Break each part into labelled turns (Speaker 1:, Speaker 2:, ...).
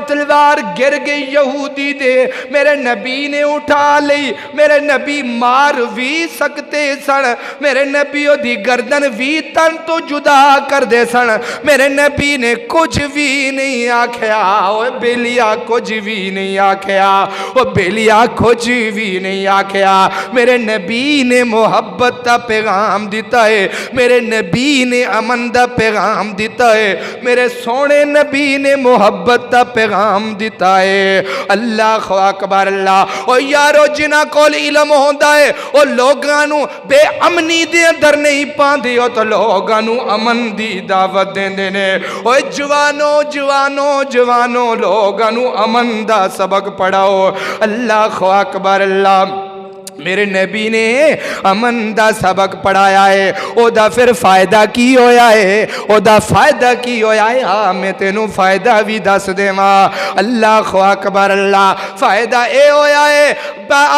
Speaker 1: تلوار گر گئی یہودی دے، میرے نبی نے اٹھا لی، میرے نبی مار بھی سکتے سن، میرے نبی دی گردن بھی تن تو جدا کر دے سن، میرے نبی نے کچھ بھی نہیں آکھیا، اوہ بیلیا کچھ بھی نہیں آکھیا، اوہ بیلیا کچھ بھی نہیں آکھیا۔ میرے نبی نے محبت دا پیغام دیتا ہے، میرے نبی نے امن دا پیغام دیتا ہے، میرے سونے نبی نے محبت دا پیغام دیتا ہے۔ اللہ اکبر اللہ۔ اور یارو جنہ کول علم ہوندا ہے او لوگانو بے امنی دے اندر نہیں پاندے ہو تو لوگانو امن دی دعوت دین دینے۔ اوہ جوانو جوانو جوانو لوگانو امن دا سبق پڑھاؤ۔ اللہ اکبر اللہ۔ میرے نبی نے امن دا سبق پڑھایا ہے، او دا پھر فائدہ کی ہویا ہے، او دا فائدہ کی ہویا ہے، ہاں میں تینوں فائدہ بھی دس دے ماں۔ اللہ اکبر اللہ۔ فائدہ اے ہویا ہے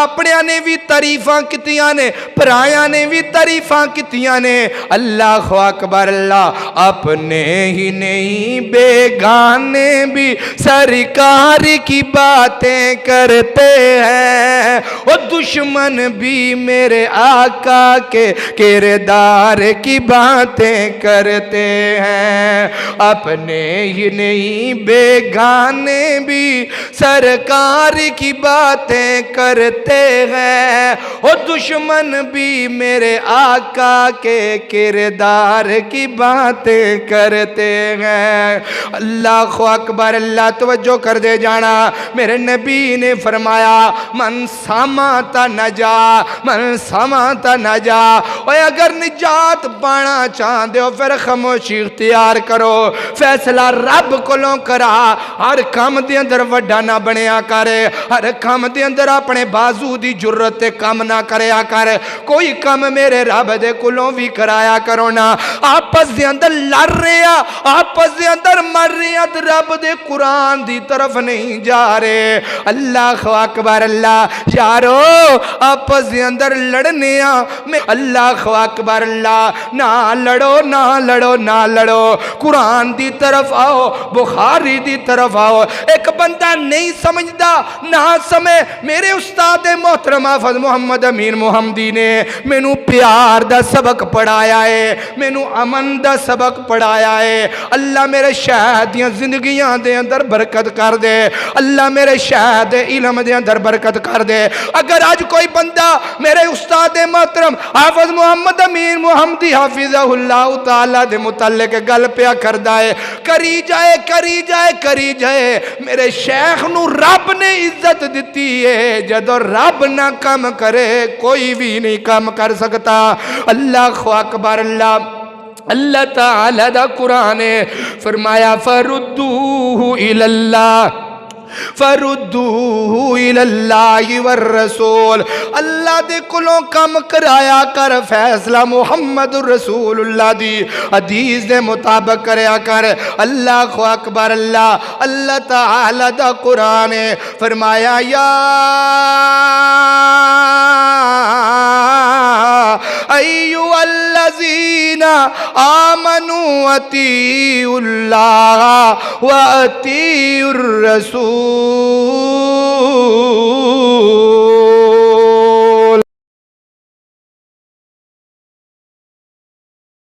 Speaker 1: اپنے نے بھی تعریفاں کتیاں نے، پرایاں نے بھی تعریفاں کتیاں نے۔ اللہ اکبر اللہ۔ اپنے ہی نہیں بیگانے بھی سرکار کی باتیں کرتے ہیں، وہ دشمن بھی میرے آقا کے کردار کی باتیں کرتے ہیں۔ اپنے ہی نہیں بیگانے بھی سرکار کی باتیں کرتے ہیں، وہ دشمن بھی میرے آقا کے کردار کی باتیں کرتے ہیں۔ اللہ اکبر اللہ۔ توجہ کر دے جانا، میرے نبی نے فرمایا من سامت نجا، من سامت نجا۔ اور اگر نجات پانا چاہتے ہو پھر خاموشی اختیار کرو، فیصلہ رب کولوں کرا۔ ہر کام دے اندر وڈا نہ بنیا کرے، ہر کام دے اندر اپنے بازو دی جرت تے کام نہ کریا کر، کوئی کام میرے رب دے کولوں بھی کرایا کرو نا۔ آپس دے اندر لڑ رہے ہیں، آپس دے اندر مر رہے ہیں، رب دے قرآن دی طرف نہیں جا رہے۔ اللہ اکبر اللہ۔ یارو آپس دے اندر لڑنے میں اللہ اکبر اللہ۔ نہ لڑو نہ لڑو نہ لڑو، قرآن دی طرف آؤ، بخاری دی طرف آؤ۔ ایک بندہ نہیں سمجھدا نہ سمجھ، میرے استاد محترم حافظ محمد امین محمدی نے مینوں پیار دا سبق پڑھایا ہے، مینوں امن دا سبق پڑھایا ہے۔ اللہ میرے شہد دیاں زندگیاں دے اندر برکت کر دے، اللہ میرے شہد علم دے اندر برکت کر دے۔ اگر آج کوئی بندہ میرے استاد محترم حافظ محمد امین محمدی حافظہ اللہ تعالیٰ دے متعلق گل پیا کردا ہے، کری جائے کری جائے کری جائے، میرے شیخ نو رب نے عزت دیتی ہے، جدو رب نہ کم کرے کوئی بھی نہیں کم کر سکتا۔ اللہ اکبر اللہ۔ اللہ تعالیٰ دا قرآن فرمایا فردوہ الاللہ، فردوہ الاللہ والرسول۔ اللہ دے کلوں کم کرایا کر، فیصلہ محمد رسول اللہ دی حدیث دے مطابق کریا کر۔ اللہ اکبر اللہ۔ اللہ تعالی دا قرآن فرمایا یا ایوہ الذین آمنوا اطیعوا اللہ و اطیعوا الرسول